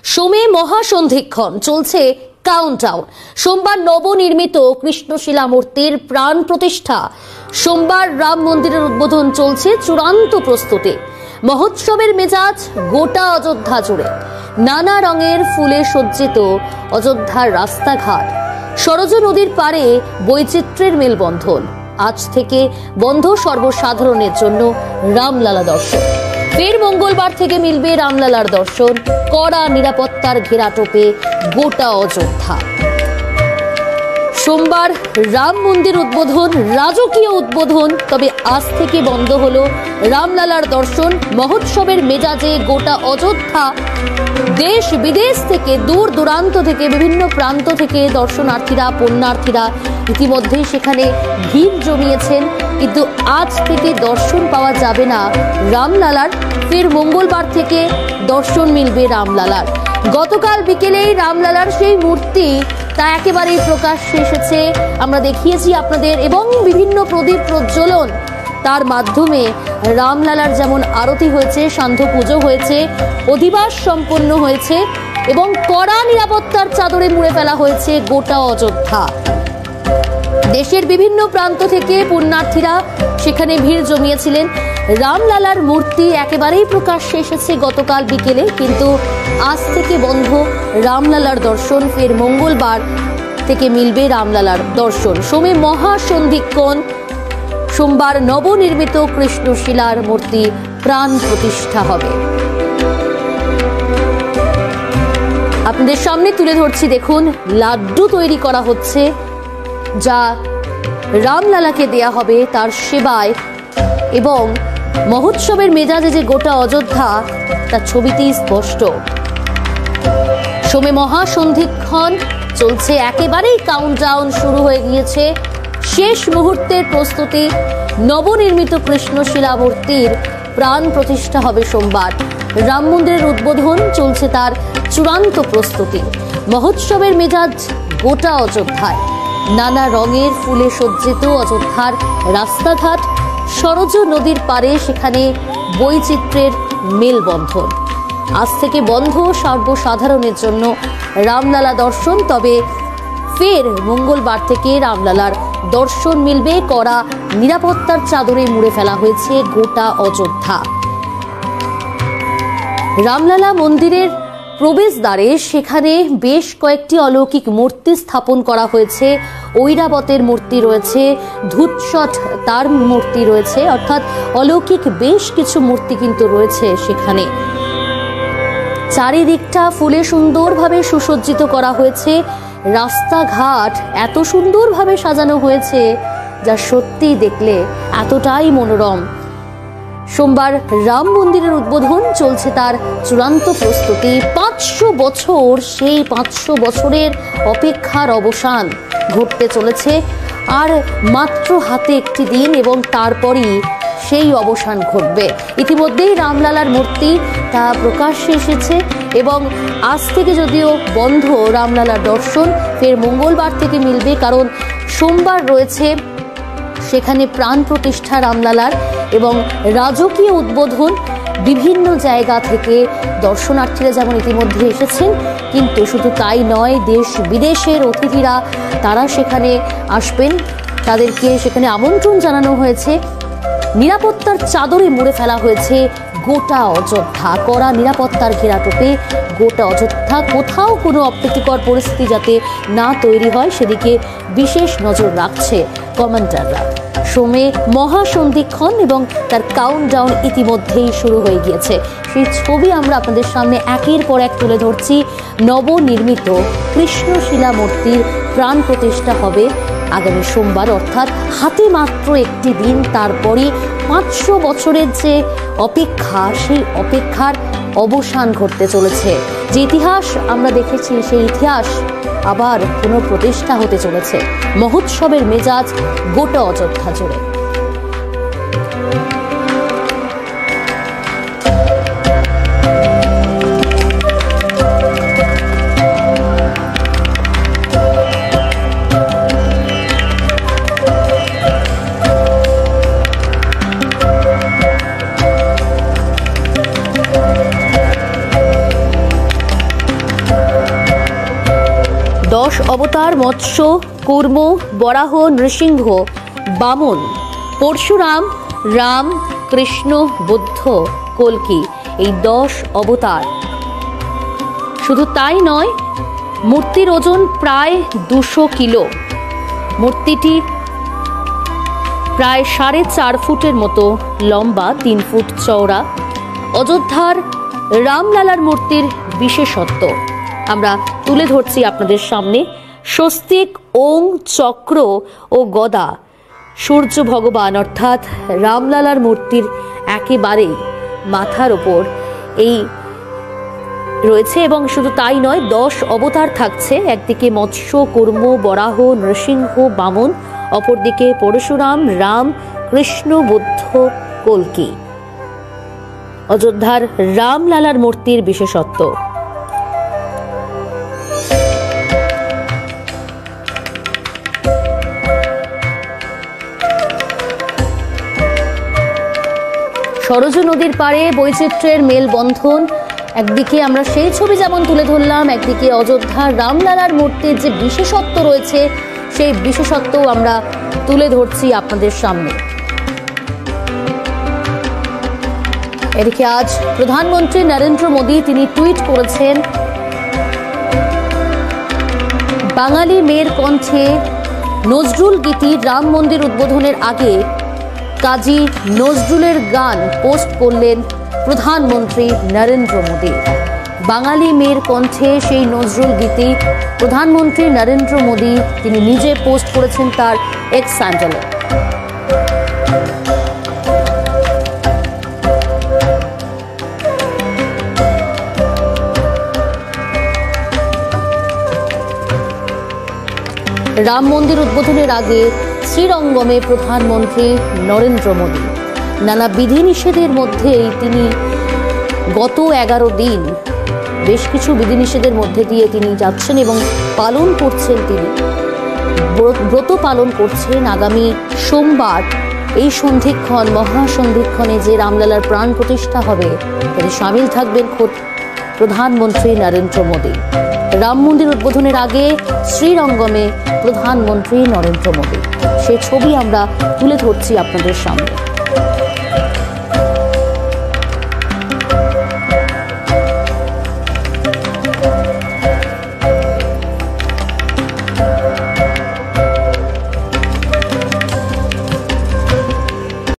সোমে মহাসন্ধিক্ষণ চলছে কাউন্টডাউন। সোমবার নবনির্মিত কৃষ্ণশিলা মূর্তির প্রাণ প্রতিষ্ঠা। সোমবার রাম মন্দিরের উদ্বোধন চলছে চূড়ান্ত প্রস্তুতি। মহোৎসবের মেজাজ গোটা অযোধ্যা জুড়ে। নানা রঙের ফুলে সজ্জিত অযোধ্যার রাস্তাঘাট, সরজ নদীর পারে বৈচিত্র্যের মেলবন্ধন। আজ থেকে বন্ধ সর্বসাধারণের জন্য রামলালা দর্শন। ফের মঙ্গলবার থেকে মিলবে রামলালার দর্শন। কড়া নিরাপত্তার ঘেরাটোপে গোটা অযোধ্যা। সোমবার রাম মন্দির উদ্বোধন, রাজকীয় উদ্বোধন। তবে আজ থেকে বন্ধ হলো রামলালার দর্শন। মহোৎসবের মেজাজে গোটা অযোধ্যা। দেশ বিদেশ থেকে, দূর দূরান্ত থেকে, বিভিন্ন প্রান্ত থেকে দর্শনার্থীরা, পুণ্যার্থীরা ইতিমধ্যেই সেখানে ভিড় জমিয়েছেন। কিন্তু আজ থেকে দর্শন পাওয়া যাবে না রামলালার। ফের মঙ্গলবার থেকে দর্শন মিলবে রামলালার। গতকাল বিকেলেই রামলালার সেই মূর্তি তা একেবারেই প্রকাশ্যে এসেছে। আমরা দেখিয়েছি আপনাদের, এবং বিভিন্ন প্রদীপ প্রজ্বলন, তার মাধ্যমে রামলালার যেমন আরতি হয়েছে, সান্ধ্য পুজো হয়েছে, অধিবাস সম্পন্ন হয়েছে এবং কড়া নিরাপত্তার চাদরে মুড়ে ফেলা হয়েছে গোটা অযোধ্যা। দেশের বিভিন্ন প্রান্ত থেকে পুণ্যার্থীরা সেখানে ভিড় জমিয়েছিলেন। রামলালার মূর্তি একেবারেই প্রকাশ্যে এসেছে গতকাল বিকেলে, কিন্তু আজ থেকে বন্ধ রামলালার দর্শন। ফের মঙ্গলবার থেকে মিলবে রামলালার দর্শন। সোমে মহাসন্ধিক্ষণ। সোমবার নবনির্মিত কৃষ্ণশিলার মূর্তি প্রাণ প্রতিষ্ঠা হবে। আপনাদের সামনে তুলে ধরছি, দেখুন লাড্ডু তৈরি করা হচ্ছে, যা রামলালাকে দেয়া হবে তার সেবায়। এবং মহোৎসবের মেজাজে যে গোটা অযোধ্যা, তার ছবিতেই স্পষ্ট। সোমে মহাসন্ধিক্ষণ চলছে, একেবারেই কাউন্টডাউন শুরু হয়ে গিয়েছে। শেষ মুহূর্তের প্রস্তুতি। নবনির্মিত কৃষ্ণশিলা মূর্তির প্রাণ প্রতিষ্ঠা হবে সোমবার। রাম মন্দিরের উদ্বোধন চলছে তার চূড়ান্ত প্রস্তুতি। মহোৎসবের মেজাজ গোটা অযোধ্যায়। নানা রঙের ফুলে সজ্জিত অযোধ্যার রাস্তাঘাট, সরজ নদীর পারে সেখানে বৈচিত্র্যের মেলবন্ধন। আজ থেকে বন্ধ সর্বসাধারণের জন্য রামলালা দর্শন। তবে ফের মঙ্গলবার থেকে রামলালার দর্শন মিলবে। কড়া নিরাপত্তার চাদরে মুড়ে ফেলা হয়েছে গোটা অযোধ্যা। রামলালা মন্দিরের প্রবেশদ্বারে সেখানে বেশ কয়েকটি অলৌকিক মূর্তি স্থাপন করা হয়েছে। ঐরাবতের মূর্তি রয়েছে, ধূতসট তার মূর্তি রয়েছে, অর্থাৎ অলৌকিক বেশ কিছু মূর্তি কিন্তু রয়েছে সেখানে। চারিদিকটা ফুলে সুন্দরভাবে সুসজ্জিত করা হয়েছে। রাস্তাঘাট এত সুন্দরভাবে সাজানো হয়েছে, যা সত্যি দেখলে এতটাই মনোরম। সোমবার রাম মন্দিরের উদ্বোধন চলছে তার চূড়ান্ত প্রস্তুতি। 500 বছর, সেই 500 বছরের অপেক্ষার অবসান ঘটতে চলেছে। আর মাত্র হাতে একটি দিন, এবং তারপরই সেই অবসান ঘটবে। ইতিমধ্যেই রামলালার মূর্তি তা প্রকাশ্যে এসেছে, এবং আজ থেকে যদিও বন্ধ রামলালার দর্শন, ফের মঙ্গলবার থেকে মিলবে। কারণ সোমবার রয়েছে সেখানে প্রাণ প্রতিষ্ঠা রামলালার এবং রাজকীয় উদ্বোধন। বিভিন্ন জায়গা থেকে দর্শনার্থীরা যেমন ইতিমধ্যে এসেছেন, কিন্তু শুধু তাই নয়, দেশ বিদেশের অতিথিরা তারা সেখানে আসবেন। তাদেরকে সেখানে আমন্ত্রণ জানানো হয়েছে। নিরাপত্তার চাদরে মুড়ে ফেলা হয়েছে গোটা অযোধ্যা। কড়া নিরাপত্তার ঘেরাটোপে গোটা অযোধ্যা। কোথাও কোনো অপ্রীতিকর পরিস্থিতি যাতে না তৈরি হয়, সেদিকে বিশেষ নজর রাখছে কমান্ডাররা। সোমে মহাসন্ধিক্ষণ এবং তার কাউন্টডাউন ইতিমধ্যেই শুরু হয়ে গিয়েছে। সেই ছবি আমরা আপনাদের সামনে একের পর এক তুলে ধরছি। নবনির্মিত কৃষ্ণশিলা মূর্তির প্রাণ প্রতিষ্ঠা হবে আগামী সোমবার, অর্থাৎ হাতে মাত্র একটি দিন। তারপরই 500 বছরের যে অপেক্ষা, সেই অপেক্ষার অবসান ঘটতে চলেছে। যে ইতিহাস আমরা দেখেছি, সেই ইতিহাস আবার পুনঃপ্রতিষ্ঠা হতে চলেছে। মহোৎসবের মেজাজ গোটা অযোধ্যা জুড়ে। 10 অবতার মৎস্য, কূর্ম, বরাহ, নৃসিংহ, বামন, পরশুরাম, রাম, কৃষ্ণ, বুদ্ধ, কল্কি, এই 10 অবতার। শুধু তাই নয়, মূর্তির ওজন প্রায় 200 কিলো। মূর্তিটি প্রায় 4.5 ফুটের মতো লম্বা, 3 ফুট চওড়া। অযোধ্যার রামলালার মূর্তির বিশেষত্ব আমরা তুলে ধরছি আপনাদের সামনে। স্বস্তিক, ওং, চক্র ও গদা সূর্য ভগবান অর্থাৎ রামলালার মূর্তির একেবারেই মাথার ওপর এই রয়েছে। এবং শুধু তাই নয়, 10 অবতার থাকছে। একদিকে মৎস্য, কূর্ম, বরাহ, নৃসিংহ, বামন, অপরদিকে পরশুরাম, রাম, কৃষ্ণ, বুদ্ধ, কল্কি। অযোধ্যার রামলালার মূর্তির বিশেষত্ব। সরজু নদীর পাড়ে বৈচিত্র্যের মেলবন্ধন। একদিকে আমরা সেই ছবি যেমন তুলে ধরলাম, একদিকে অযোধ্যার রামলালার মূর্তির যে বিশেষত্ব রয়েছে সেই বিশেষত্বও আমরা তুলে ধরছি আপনাদের সামনে। এদিকে আজ প্রধানমন্ত্রী নরেন্দ্র মোদী তিনি টুইট করেছেন, বাঙালি মেয়ের কণ্ঠে নজরুল গীতি রাম মন্দির উদ্বোধনের আগে কাজী নজরুলের গান পোস্ট করলেন প্রধানমন্ত্রী নরেন্দ্র মোদী। বাঙালি মেয়ের কণ্ঠে সেই নজরুল গীতি প্রধানমন্ত্রী নরেন্দ্র মোদী তিনি নিজে পোস্ট করেছেন তার এক্স হ্যান্ডেলে। রাম মন্দির উদ্বোধনের আগে শ্রীরঙ্গমে প্রধানমন্ত্রী নরেন্দ্র মোদী নানা বিধিনিষেধের মধ্যেই তিনি গত 11 দিন বেশ কিছু বিধিনিষেধের মধ্যে দিয়ে তিনি যাচ্ছেন এবং পালন করছেন। তিনি ব্রত পালন করছেন। আগামী সোমবার এই সন্ধিক্ষণ, মহাসন্ধিক্ষণে যে রামলালার প্রাণ প্রতিষ্ঠা হবে তাতে সামিল থাকবেন খোদ প্রধানমন্ত্রী নরেন্দ্র মোদী। রাম মন্দির উদ্বোধনের আগে শ্রীরঙ্গমে প্রধানমন্ত্রী নরেন্দ্র মোদী, সে ছবি আমরা তুলে ধরছি আপনাদের সামনে।